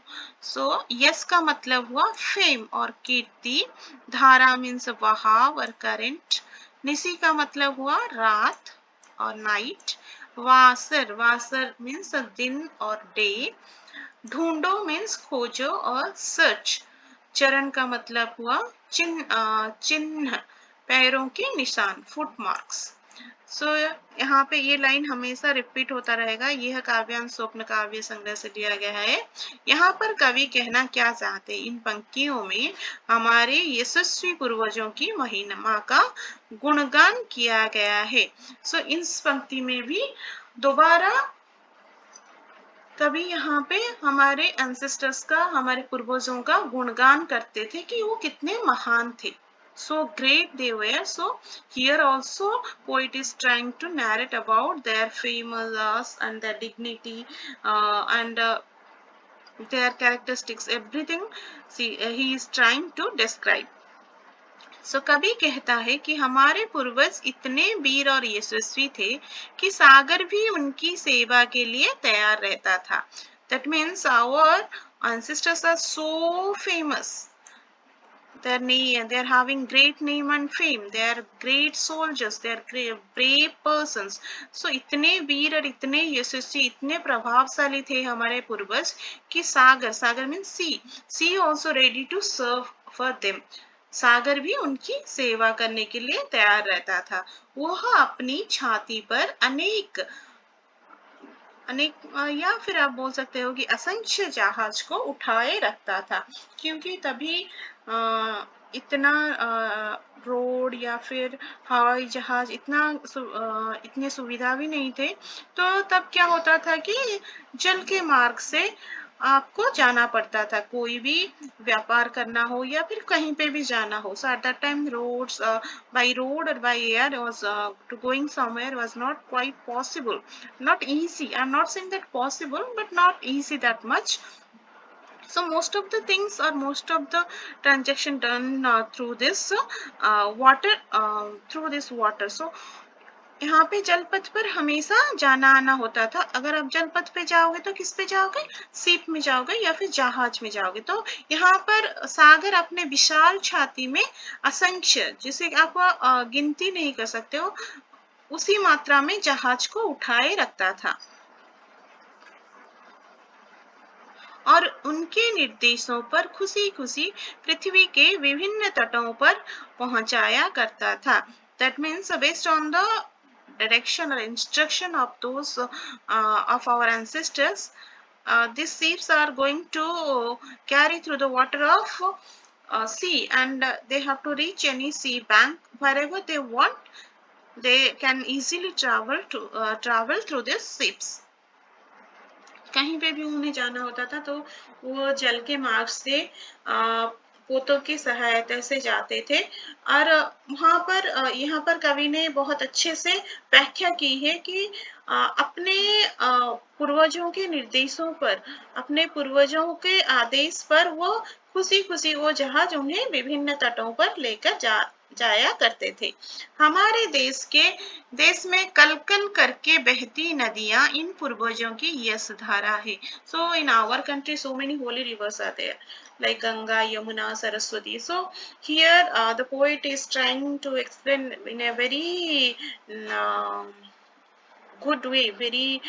सो यस का मतलब हुआ फेम और कीर्ति। धारा मीन्स बहाव और करंट। निसी का मतलब हुआ रात और नाइट। वासर मीन्स दिन और डे। ढूंढो मीन्स खोजो और सर्च। चरण का मतलब हुआ चिन्ह, पैरों के निशान, फुट मार्क्स। सो यहाँ पे ये लाइन हमेशा रिपीट होता रहेगा। यह काव्यांश स्वप्न काव्य संग्रह से लिया गया है। यहाँ पर कवि कहना क्या चाहते हैं, इन पंक्तियों में हमारे यशस्वी पूर्वजों की महिमा का गुणगान किया गया है। सो इस पंक्ति में भी दोबारा कवि यहाँ पे हमारे एंसेस्टर्स का, हमारे पूर्वजों का गुणगान करते थे कि वो कितने महान थे। so great they were. So here also poet is trying to narrate about their famous and their dignity, and their characteristics, everything. See, he is trying to describe. सो कवि कहता है कि हमारे पूर्वज इतने वीर और यशस्वी थे कि सागर भी उनकी सेवा के लिए तैयार रहता था. That means our ancestors are so famous. They're having great name and fame. They are great soldiers. They are great, brave persons. So इतने वीर और इतने यशस्वी, इतने प्रभावशाली थे हमारे पूर्वज कि सागर, सागर means sea also ready to serve for them. सागर भी उनकी सेवा करने के लिए तैयार रहता था. वह अपनी छाती पर अनेक अनेक या फिर आप बोल सकते हो कि असंख्य जहाज को उठाए रखता था, क्योंकि तभी इतना रोड या फिर हवाई जहाज इतने सुविधा भी नहीं थे. तो तब क्या होता था कि जल के मार्ग से आपको जाना पड़ता था, कोई भी व्यापार करना हो या फिर कहीं पे भी जाना हो. So at that time roads, by road or by air was to going somewhere was not quite possible, not easy. I'm not saying that possible, but not easy that much. So most of the things or most of the transaction done through this water, through this water. So यहाँ पे जलपथ पर हमेशा जाना आना होता था. अगर आप जलपथ पे जाओगे तो किस पे जाओगे? सीप में जाओगे या फिर जहाज में जाओगे. तो यहाँ पर सागर अपने विशाल छाती में असंख्य, जिसे आप गिनती नहीं कर सकते हो, उसी मात्रा में जहाज को उठाए रखता था और उनके निर्देशों पर खुशी खुशी पृथ्वी के विभिन्न तटों पर पहुंचाया करता था. That means based on the direction or instruction of those of our ancestors, these ships are going to carry through the water of sea, and they have to reach any sea bank wherever they want. They can easily travel through these ships. कहीं पे भी उन्हें जाना होता था तो वो जल के मार्ग से पोतों की सहायता से जाते थे. और वहां पर यहाँ पर कवि ने बहुत अच्छे से व्याख्या की है कि अपने पूर्वजों के निर्देशों पर, अपने पूर्वजों के आदेश पर वो खुशी खुशी वो जहाज उन्हें विभिन्न तटों पर लेकर जाया करते थे. हमारे देश में कल कल करके बहती नदियां इन पूर्वजों की यश धारा है. So in our country so many holy rivers are there like Ganga, Yamuna, Saraswati. So here the poet is trying to explain in a very good way, very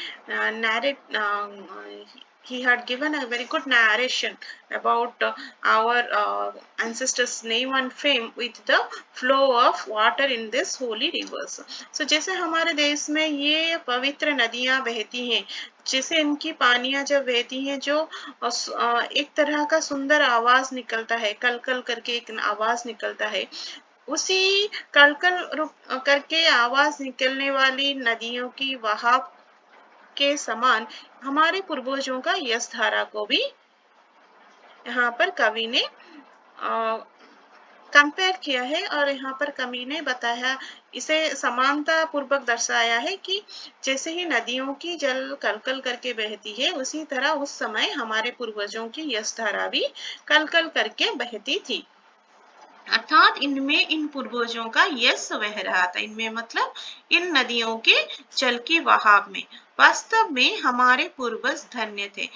he had given a very good narration about our ancestors' name and fame with the flow of water in this holy rivers. So जैसे हमारे देश में ये पवित्र नदियां बहती हैं, जैसे इनकी पानियां जब बहती हैं, जो एक तरह का सुंदर आवाज निकलता है, कल कल करके एक आवाज निकलता है, उसी कलकल करके आवाज निकलने वाली नदियों की बहाव के समान हमारे पूर्वजों का यश धारा को भी यहाँ पर कवि ने कंपेयर किया है. और यहाँ पर कवि ने बताया, इसे समानता पूर्वक दर्शाया है कि जैसे ही नदियों की जल कलकल करके बहती है, उसी तरह उस समय हमारे पूर्वजों की यश धारा भी कलकल करके बहती थी. अर्थात इनमें इन पूर्वजों का यश बह रहा था. इनमें मतलब इन नदियों के जल की बहाव में. वास्तव में हमारे पूर्वज धन्य थे.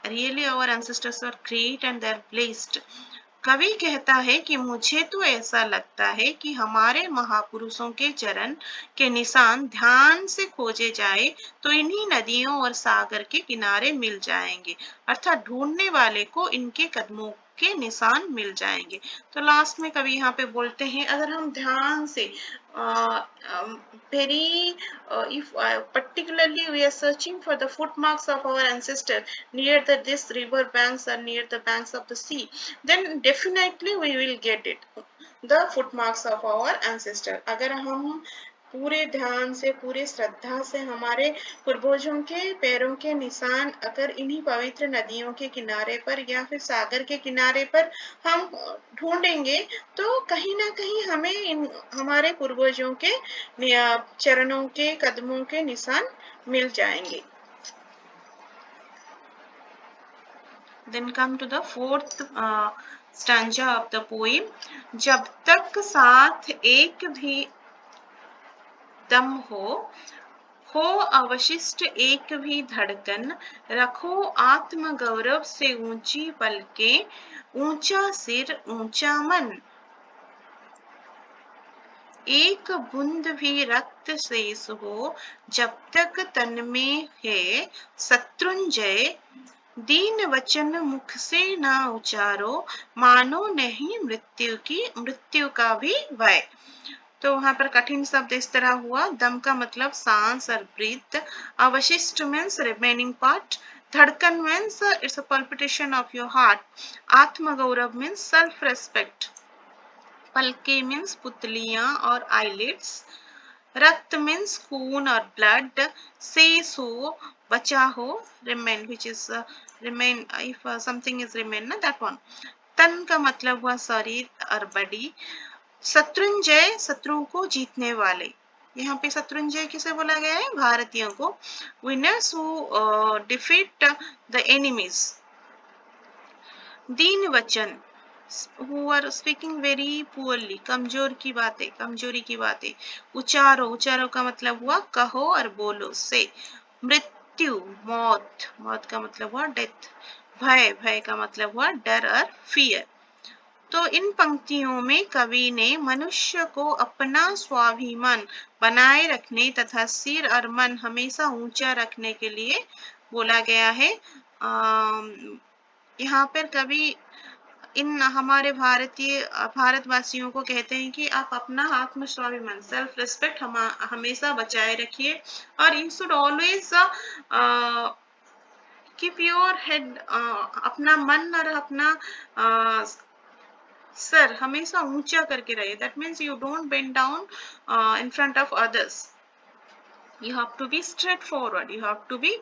Really our ancestors were great and they're blessed. कवि कहता है कि मुझे तो ऐसा लगता है कि हमारे महापुरुषों के चरण के निशान ध्यान से खोजे जाए तो इन्हीं नदियों और सागर के किनारे मिल जाएंगे. अर्थात ढूंढने वाले को इनके कदमों के निशान मिल जाएंगे. तो लास्ट में कवि यहाँ पे बोलते हैं, अगर हम ध्यान से if particularly we are searching for the footmarks of our ancestors near this river banks or near the banks of the sea, then definitely we will get it, the footmarks of our ancestors. अगर हम पूरे ध्यान से, पूरे श्रद्धा से हमारे पूर्वजों के पैरों के निशान अगर इन्हीं पवित्र नदियों के किनारे पर या फिर सागर के किनारे पर हम ढूंढेंगे तो कहीं ना कहीं हमें हमारे पूर्वजों के चरणों के, कदमों के निशान मिल जाएंगे। Then come to the fourth stanza of the poem. जब तक साथ एक भी दम हो अवशिष्ट एक भी धड़कन, रखो आत्म गौरव से ऊंची पलकें, ऊंचा सिर ऊंचा मन। एक बूंद भी रक्त शेष हो जब तक तन में है शत्रुंजय, दीन वचन मुख से ना उचारो, मानो नहीं मृत्यु का भी भय। तो वहां पर कठिन शब्द इस तरह हुआ। दम का मतलब सांस और ब्रीथ, अवशिष्ट मीन्स रिमेनिंग पार्ट, धड़कन means it's a palpitation of your heart, आत्म गौरव मीन्स सेल्फ रेस्पेक्ट, पलके मीन्स पुतलियां और आईलिड्स, रक्त मीन्स खून और ब्लड, शेष हो बचा हो, remain which is remain, if something is remain ना दैट वन। तन का मतलब हुआ शरीर और बॉडी, शत्रुंजय शत्रुओं को जीतने वाले, यहाँ पे शत्रुंजय किसे बोला गया है? भारतीयों को। Winners who defeat the enemies. दीन वचन who are speaking very poorly, कमजोरी की बातें। उचारो का मतलब हुआ कहो और बोलो से। मृत्यु मौत का मतलब हुआ डेथ। भय का मतलब हुआ डर और फियर। तो इन पंक्तियों में कवि ने मनुष्य को अपना स्वाभिमान बनाए रखने तथा सिर और मन हमेशा ऊंचा रखने के लिए बोला गया है। यहाँ पर कवि इन हमारे भारतवासियों को कहते हैं कि आप अपना आत्मस्वाभिमान, सेल्फ रिस्पेक्ट हमेशा बचाए रखिए, और you should always keep your head, अपना मन और अपना सर हमेशा ऊंचा करके रहिए। That means you don't bend down in front of others. You have to be straightforward. You have to be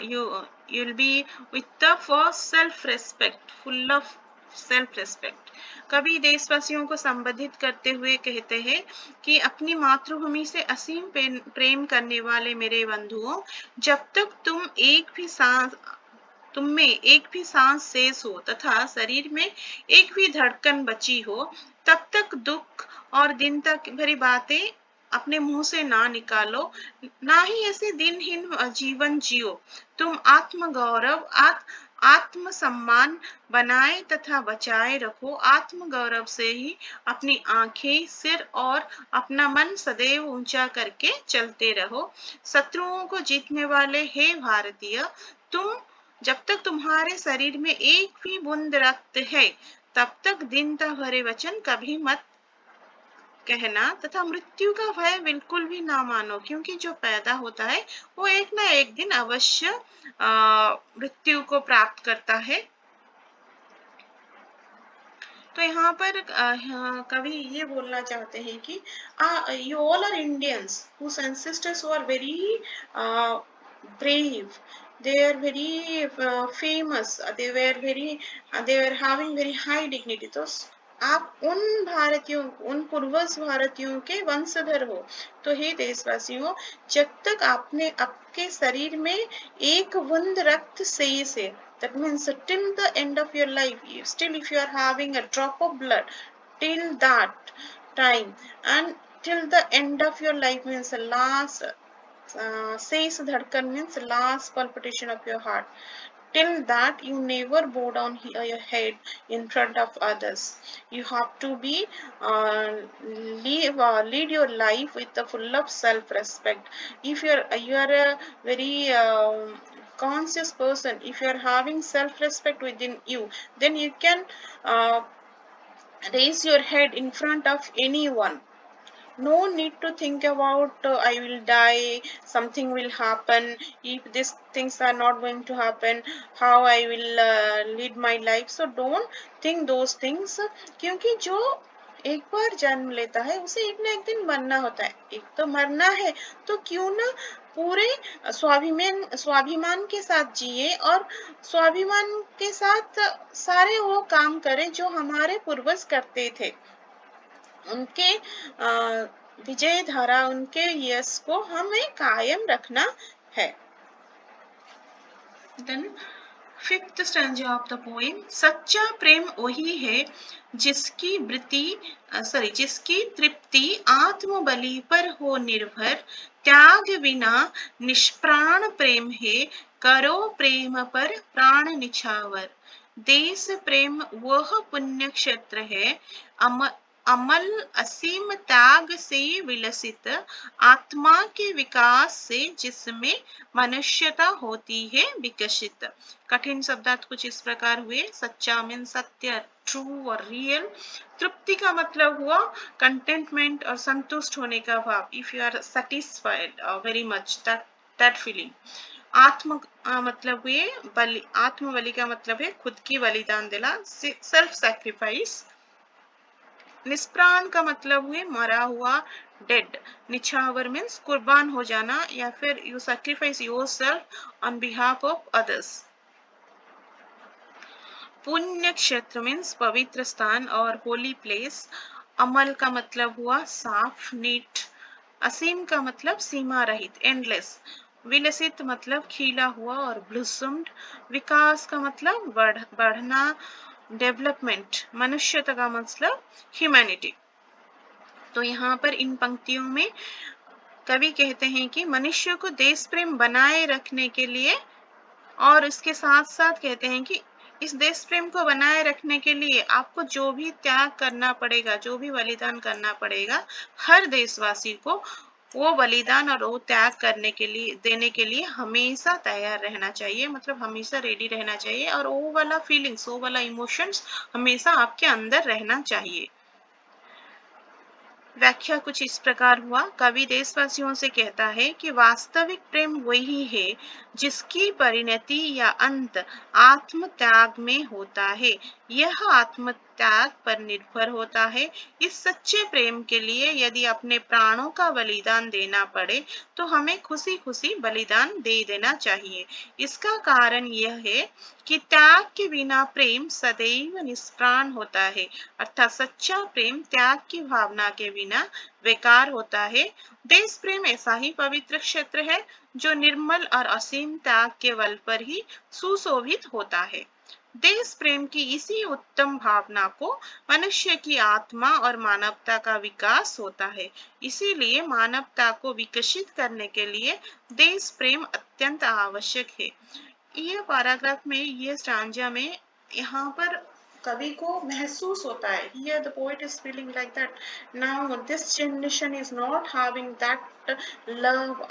you'll be with the first self-respect, full of self-respect. कभी देशवासियों को संबोधित करते हुए कहते हैं कि अपनी मातृभूमि से असीम प्रेम करने वाले मेरे बंधुओं, जब तक तुम में एक भी सांस शेष हो तथा शरीर में एक भी धड़कन बची हो, तब तक दुख और दीनता भरी बातें अपने मुंह से ना निकालो, ना ही ऐसे दिनहीन जीवन जियो। तुम आत्म गौरव आत्म सम्मान बनाए तथा बचाए रखो। आत्म गौरव से ही अपनी आंखें, सिर और अपना मन सदैव ऊंचा करके चलते रहो। शत्रुओं को जीतने वाले हे भारतीय, जब तक तुम्हारे शरीर में एक भी बूंद रक्त है, तब तक दीनता भरे वचन कभी मत कहना तथा मृत्यु का भय बिल्कुल भी ना मानो, क्योंकि जो पैदा होता है वो एक ना एक दिन अवश्य मृत्यु को प्राप्त करता है। तो यहाँ पर कवि ये बोलना चाहते हैं कि you all are Indians whose ancestors were very brave. They are very famous. They were having very high dignity. तो आप उन पूर्वज भारतीयों के वंशधर हो। तो हे देशवासियों, जब तक आपके शरीर में एक बूंद रक्त शेष है, that means till the end of your life, still if you are having a drop of blood, till that time and till the end of your life means the last शेष धड़कन means last palpitation of your heart, till that you never bow down your head in front of others. You have to be lead your life with the full of self-respect. If you are a very conscious person, if you are having self-respect within you, then you can raise your head in front of anyone. No need to think about I will die, something will happen, if these things are not going to happen, how I will lead my life. So don't think those things, क्योंकि जो एक बार जन्म लेता है, उसे एक ना एक दिन मरना होता है। एक तो मरना है, तो क्यों ना पूरे स्वाभिमान स्वाभिमान के साथ जिए और स्वाभिमान के साथ सारे वो काम करें जो हमारे पूर्वज करते थे। उनके विजय धारा, उनके यश को हमें कायम रखना है। Then fifth stanza of the poem, सच्चा प्रेम वही है जिसकी जिसकी तृप्ति आत्म बलि पर हो निर्भर, त्याग बिना निष्प्राण प्रेम है, करो प्रेम पर प्राण निछावर। देश प्रेम वह पुण्य क्षेत्र है, अमल असीम त्याग से विलसित, आत्मा के विकास से जिसमें मनुष्यता होती है विकसित। कठिन शब्दार्थ कुछ इस प्रकार हुए। सच्चा मीन सत्य, ट्रू और रियल। तृप्ति का मतलब हुआ कंटेंटमेंट और संतुष्ट होने का भाव, if you are satisfied very much, that feeling. आत्म मतलब हुए बलि, आत्म बलि का मतलब है खुद की बलिदान देना, सेल्फ सैक्रिफाइस। निष्प्राण का मतलब हुए मरा हुआ, डेड। निछावर मीन्स कुर्बान हो जाना, या फिर you sacrifice yourself on behalf of others. पुण्य क्षेत्र मीन्स पवित्र स्थान और होली प्लेस। अमल का मतलब हुआ साफ, नीट। असीम का मतलब सीमा रहित, एंडलेस। विलसित मतलब खिला हुआ और ब्लूसम्ड। विकास का मतलब बढ़ना, डेवलपमेंट। मनुष्यता का मतलब ह्यूमैनिटी। तो यहाँ पर इन पंक्तियों में कवि कहते हैं कि मनुष्य को देश प्रेम बनाए रखने के लिए, और इसके साथ साथ कहते हैं कि इस देश प्रेम को बनाए रखने के लिए आपको जो भी त्याग करना पड़ेगा, जो भी बलिदान करना पड़ेगा, हर देशवासी को वो बलिदान और वो त्याग करने के लिए, देने के लिए हमेशा तैयार रहना चाहिए, मतलब हमेशा रेडी रहना चाहिए, और वो वाला फीलिंग्स, वो वाला इमोशंस हमेशा आपके अंदर रहना चाहिए। व्याख्या कुछ इस प्रकार हुआ। कवि देशवासियों से कहता है कि वास्तविक प्रेम वही है जिसकी परिणति या अंत आत्म त्याग में होता है। यह आत्म त्याग पर निर्भर होता है। इस सच्चे प्रेम के लिए यदि अपने प्राणों का बलिदान देना पड़े तो हमें खुशी खुशी बलिदान दे देना चाहिए। इसका कारण यह है कि त्याग के बिना प्रेम सदैव निष्प्राण होता है, अर्थात सच्चा प्रेम त्याग की भावना के बिना बेकार होता है। देश प्रेम ऐसा ही पवित्र क्षेत्र है जो निर्मल और असीम त्याग के बल पर ही सुशोभित होता है। देश प्रेम की इसी उत्तम भावना को मनुष्य की आत्मा और मानवता का विकास होता है। इसीलिए मानवता को विकसित करने के लिए देश प्रेम अत्यंत आवश्यक है। ये पैराग्राफ में, ये स्टांजा में यहाँ पर कवि को महसूस होता है, here the poet is feeling like that now this generation is not having that love,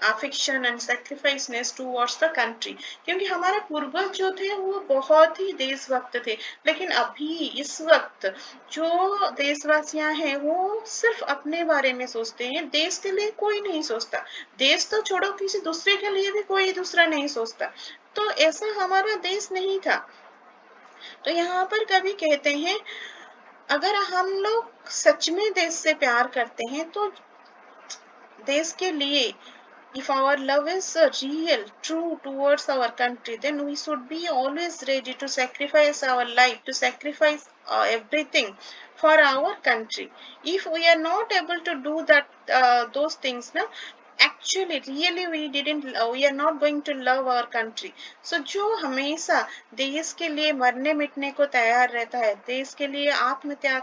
affection and sacrificeness towards the country, क्योंकि हमारे पूर्वज जो थे वो बहुत ही देशभक्त थे, लेकिन अभी इस वक्त जो देशवासियां हैं वो सिर्फ अपने बारे में सोचते हैं, देश के लिए कोई नहीं सोचता। देश तो छोड़ो, किसी दूसरे के लिए भी कोई दूसरा नहीं सोचता। तो ऐसा हमारा देश नहीं था। तो यहाँ पर कवि कहते हैं अगर हम लोग सच में देश से प्यार करते हैं तो देश के लिए, if our love is real, true towards our country, then we should be always ready to sacrifice our life, to sacrifice everything for our country. If we are not able to do that, those things, na, actually really we are not going to love our country. So जो हमेशा देश के लिए मरने मिटने को तैयार रहता है, देश के लिए आत्मत्याग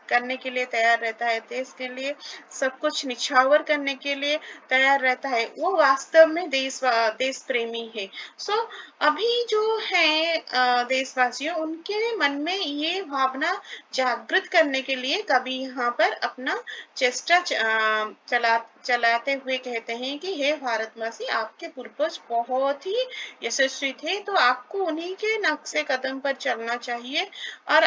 करने के लिए तैयार रहता है, देश के लिए सब कुछ निछावर करने के लिए तैयार रहता है, वो वास्तव में देश प्रेमी है। सो अभी जो है देशवासियों, उनके मन में ये भावना जागृत करने के लिए कवि यहाँ पर अपना चेष्टा चलाते हुए कहते हैं कि हे भारतवासी, आपके पूर्वज बहुत ही यशस्वी थे, तो आपको उन्हीं के नक्शे कदम पर चलना चाहिए और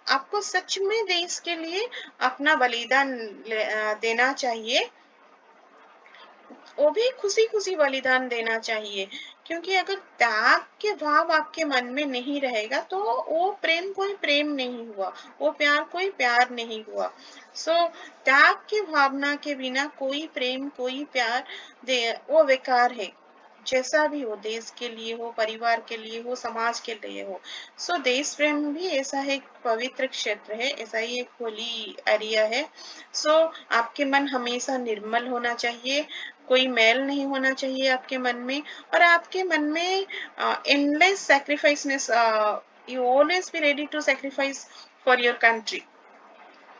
आपको सच में देश के लिए अपना बलिदान देना चाहिए, वो भी खुशी खुशी बलिदान देना चाहिए, क्योंकि अगर त्याग के भाव आपके मन में नहीं रहेगा तो वो प्रेम कोई प्रेम नहीं हुआ, वो प्यार कोई प्यार नहीं हुआ। त्याग की भावना के बिना कोई प्रेम कोई प्यार वो बेकार है। जैसा भी हो, देश के लिए हो, परिवार के लिए हो, समाज के लिए हो। देश प्रेम भी ऐसा है, एक पवित्र क्षेत्र है, ऐसा ही एक होली एरिया है। आपके मन हमेशा निर्मल होना चाहिए, कोई मैल नहीं होना चाहिए आपके मन में, और आपके मन में endless sacrificeness, you always be ready to sacrifice for your country.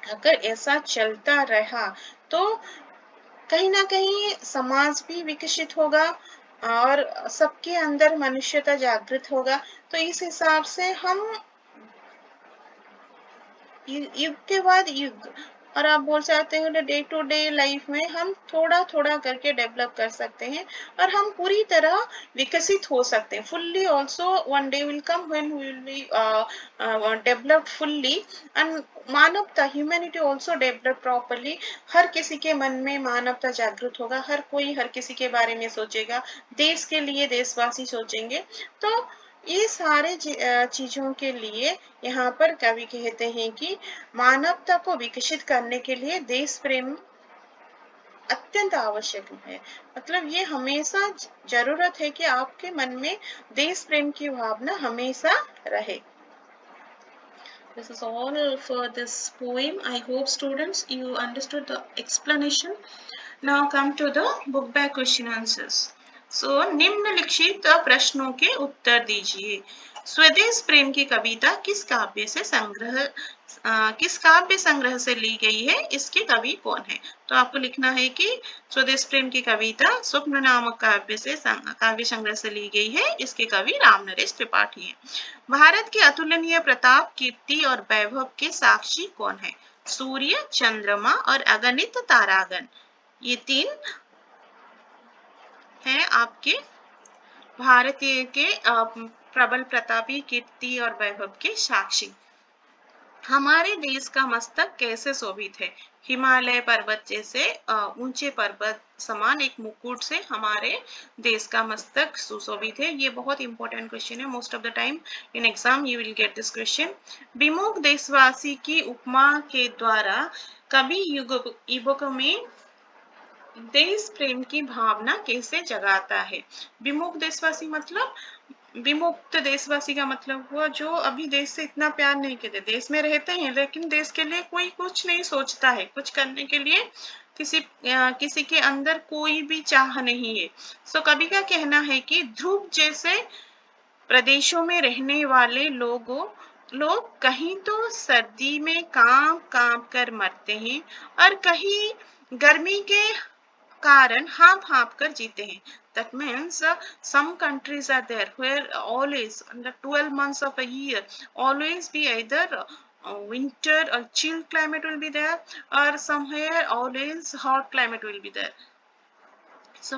अगर ऐसा चलता रहा तो कहीं ना कहीं समाज भी विकसित होगा और सबके अंदर मनुष्यता जागृत होगा। तो इस हिसाब से हम युग के बाद युग, और आप बोल सकते हो डे टू डे लाइफ में हम थोड़ा थोड़ा करके डेवलप कर सकते हैं और हम पूरी तरह विकसित हो सकते हैं। Fully also one day will come when we will be developed fully, and मानवता, ह्यूमैनिटी ऑल्सो डेवलप प्रॉपरली। हर किसी के मन में मानवता जागृत होगा, हर कोई हर किसी के बारे में सोचेगा, देश के लिए देशवासी सोचेंगे। तो ये सारे चीजों के लिए यहाँ पर कवि कहते हैं कि मानवता को विकसित करने के लिए देश प्रेम अत्यंत आवश्यक है। मतलब ये हमेशा जरूरत है कि आपके मन में देश प्रेम की भावना हमेशा रहे। This is all for this poem. I hope students you understood the explanation. Now come to the book back question answers. निम्नलिखित प्रश्नों के उत्तर दीजिए। स्वदेश प्रेम की कविता किस काव्य संग्रह से ली गई है, इसके कवि कौन है? तो आपको लिखना है कि स्वदेश प्रेम की कविता स्वप्न नामक काव्य संग्रह से ली गई है, इसके कवि रामनरेश त्रिपाठी हैं। भारत के अतुलनीय प्रताप, कीर्ति और वैभव के साक्षी कौन है? सूर्य, चंद्रमा और अगणित तारागण, ये तीन हैं आपके भारतीय के प्रबल प्रतापी, कीर्ति और वैभव के साक्षी। हमारे देश का मस्तक कैसे शोभित है? हिमालय पर्वत जैसे ऊंचे पर्वत समान एक मुकुट से हमारे देश का मस्तक सुशोभित है। ये बहुत इंपॉर्टेंट क्वेश्चन है, most of the time in exam you will get this question. विमुख देशवासी की उपमा के द्वारा कवि युगक में देश प्रेम की भावना कैसे जगाता है? विमुख देशवासी मतलब विमुक्त देशवासी का मतलब हुआ जो अभी देश से इतना प्यार नहीं करते, देश में रहते हैं लेकिन देश के लिए कोई कुछ नहीं सोचता है, कुछ करने के लिए किसी के अंदर कोई भी चाह नहीं है। कवि का कहना है कि ध्रुव जैसे प्रदेशों में रहने वाले लोग कहीं तो सर्दी में कांप कर मरते हैं और कहीं गर्मी के कारण हाँप कर जीते हैं। That means some countries are there where always under 12 months of a year always be either winter or chill climate will be there, or somewhere always hot climate will be there.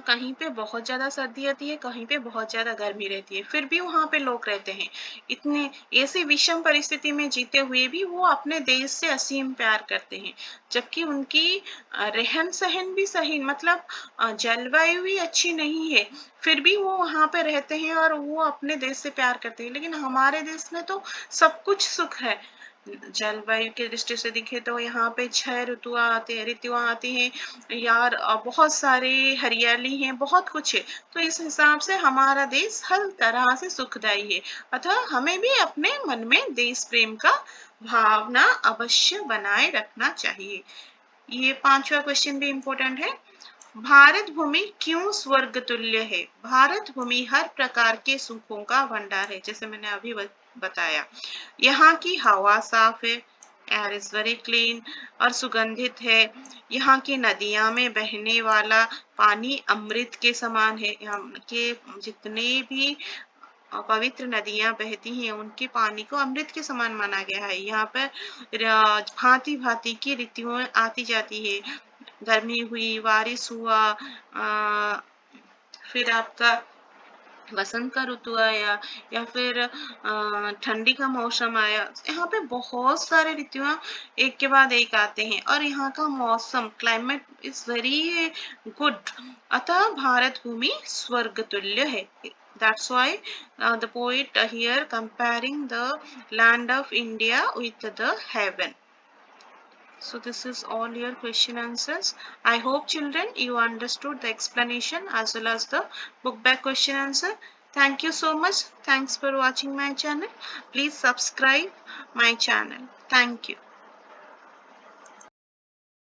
कहीं पे बहुत ज्यादा सर्दी आती है, कहीं पे बहुत ज्यादा गर्मी रहती है, फिर भी वहां पे लोग रहते हैं। इतने ऐसी विषम परिस्थिति में जीते हुए भी वो अपने देश से असीम प्यार करते हैं, जबकि उनकी रहन सहन भी सही, मतलब जलवायु भी अच्छी नहीं है, फिर भी वो वहां पे रहते हैं और वो अपने देश से प्यार करते हैं। लेकिन हमारे देश में तो सब कुछ सुख है। जलवायु की दृष्टि से दिखे तो यहाँ पे 6 ऋतुआं आती हैं यार, बहुत सारे हरियाली है, बहुत कुछ है। तो इस हिसाब से हमारा देश हर तरह से सुखदायी है, अतः हमें भी अपने मन में देश प्रेम का भावना अवश्य बनाए रखना चाहिए। ये 5वां क्वेश्चन भी इम्पोर्टेंट है। भारत भूमि क्यों स्वर्ग तुल्य है? भारत भूमि हर प्रकार के सुखों का भंडार है, जैसे मैंने अभी बताया। यहाँ की हवा साफ है, एयर इज वेरी क्लीन और सुगंधित है। यहाँ की नदियां में बहने वाला पानी अमृत के समान है। यहाँ के जितने भी पवित्र नदियां बहती हैं उनके पानी को अमृत के समान माना गया है। यहाँ पर भांति भांति की ऋतुएं आती जाती है, गर्मी हुई, बारिश हुआ, फिर आपका बसंत का ऋतु आया, या फिर ठंडी का मौसम आया। यहाँ पे बहुत सारे ऋतुआं एक के बाद एक आते हैं और यहाँ का मौसम क्लाइमेट इज वेरी गुड, अतः भारत भूमि स्वर्ग तुल्य है। That's why the poet here comparing the land of India with the heaven. So this is all your question answers. I hope children you understood the explanation as well as the book back question answer. Thank you so much. Thanks for watching my channel. Please subscribe my channel. Thank you.